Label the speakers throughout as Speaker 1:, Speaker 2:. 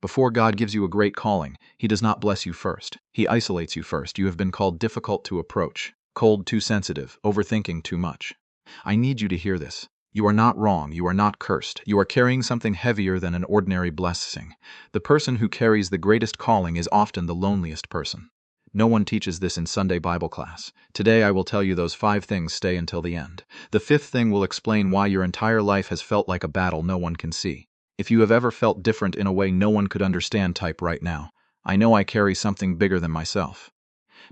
Speaker 1: Before God gives you a great calling, He does not bless you first. He isolates you first. You have been called difficult to approach, cold, too sensitive, overthinking too much. I need you to hear this. You are not wrong. You are not cursed. You are carrying something heavier than an ordinary blessing. The person who carries the greatest calling is often the loneliest person. No one teaches this in Sunday Bible class. Today I will tell you those 5 things. Stay until the end. The 5th thing will explain why your entire life has felt like a battle no one can see. If you have ever felt different in a way no one could understand, type right now. I know I carry something bigger than myself.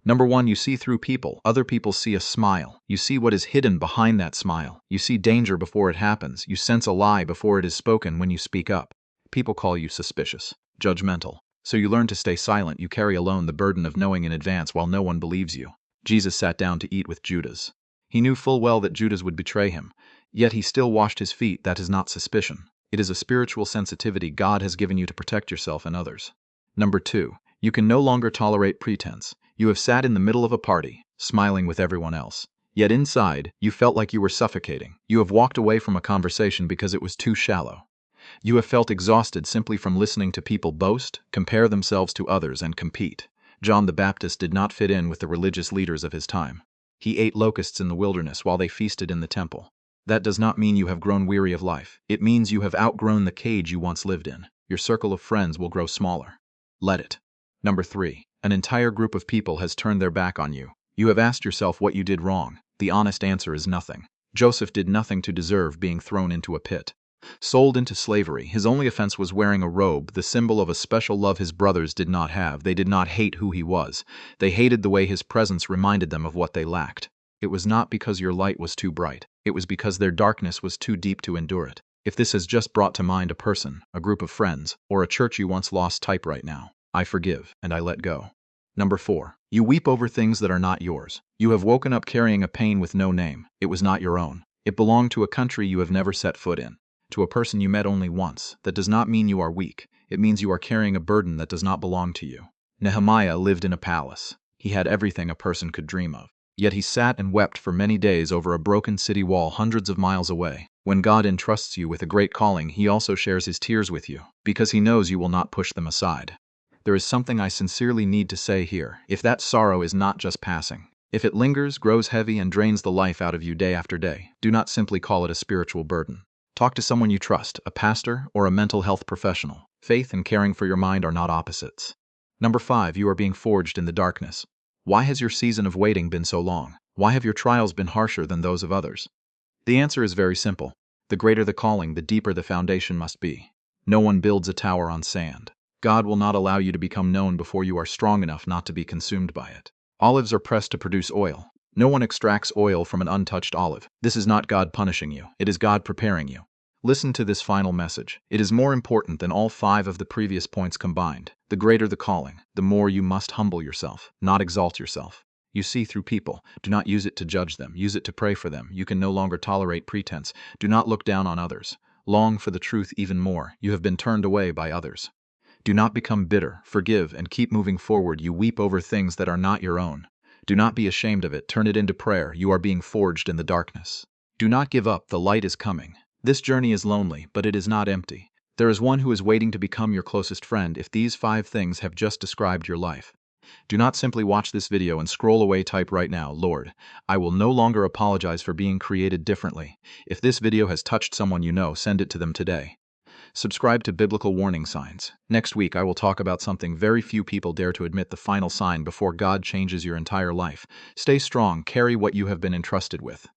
Speaker 1: Number 1, you see through people. Other people see a smile. You see what is hidden behind that smile. You see danger before it happens. You sense a lie before it is spoken when you speak up. People call you suspicious, judgmental. So you learn to stay silent. You carry alone the burden of knowing in advance while no one believes you. Jesus sat down to eat with Judas. He knew full well that Judas would betray him, yet he still washed his feet. That is not suspicion. It is a spiritual sensitivity God has given you to protect yourself and others. Number 2, you can no longer tolerate pretense. You have sat in the middle of a party, smiling with everyone else. Yet inside, you felt like you were suffocating. You have walked away from a conversation because it was too shallow. You have felt exhausted simply from listening to people boast, compare themselves to others, and compete. John the Baptist did not fit in with the religious leaders of his time. He ate locusts in the wilderness while they feasted in the temple. That does not mean you have grown weary of life. It means you have outgrown the cage you once lived in. Your circle of friends will grow smaller. Let it. Number 3, an entire group of people has turned their back on you. You have asked yourself what you did wrong. The honest answer is nothing. Joseph did nothing to deserve being thrown into a pit. Sold into slavery, his only offense was wearing a robe, the symbol of a special love his brothers did not have. They did not hate who he was. They hated the way his presence reminded them of what they lacked. It was not because your light was too bright. It was because their darkness was too deep to endure it. If this has just brought to mind a person, a group of friends, or a church you once lost, type right now. I forgive and I let go. Number 4, you weep over things that are not yours. You have woken up carrying a pain with no name. It was not your own. It belonged to a country you have never set foot in, to a person you met only once. That does not mean you are weak. It means you are carrying a burden that does not belong to you. Nehemiah lived in a palace. He had everything a person could dream of. Yet he sat and wept for many days over a broken city wall hundreds of miles away. When God entrusts you with a great calling, He also shares His tears with you, because He knows you will not push them aside. There is something I sincerely need to say here. If that sorrow is not just passing, if it lingers, grows heavy, and drains the life out of you day after day, do not simply call it a spiritual burden. Talk to someone you trust, a pastor or a mental health professional. Faith and caring for your mind are not opposites. Number 5, you are being forged in the darkness. Why has your season of waiting been so long? Why have your trials been harsher than those of others? The answer is very simple. The greater the calling, the deeper the foundation must be. No one builds a tower on sand. God will not allow you to become known before you are strong enough not to be consumed by it. Olives are pressed to produce oil. No one extracts oil from an untouched olive. This is not God punishing you. It is God preparing you. Listen to this final message. It is more important than all 5 of the previous points combined. The greater the calling, the more you must humble yourself, not exalt yourself. You see through people. Do not use it to judge them. Use it to pray for them. You can no longer tolerate pretense. Do not look down on others. Long for the truth even more. You have been turned away by others. Do not become bitter. Forgive and keep moving forward. You weep over things that are not your own. Do not be ashamed of it. Turn it into prayer. You are being forged in the darkness. Do not give up. The light is coming. This journey is lonely, but it is not empty. There is one who is waiting to become your closest friend if these 5 things have just described your life. Do not simply watch this video and scroll away. Type right now, Lord, I will no longer apologize for being created differently. If this video has touched someone you know, send it to them today. Subscribe to Biblical Warning Signs. Next week, I will talk about something very few people dare to admit: the final sign before God changes your entire life. Stay strong, carry what you have been entrusted with.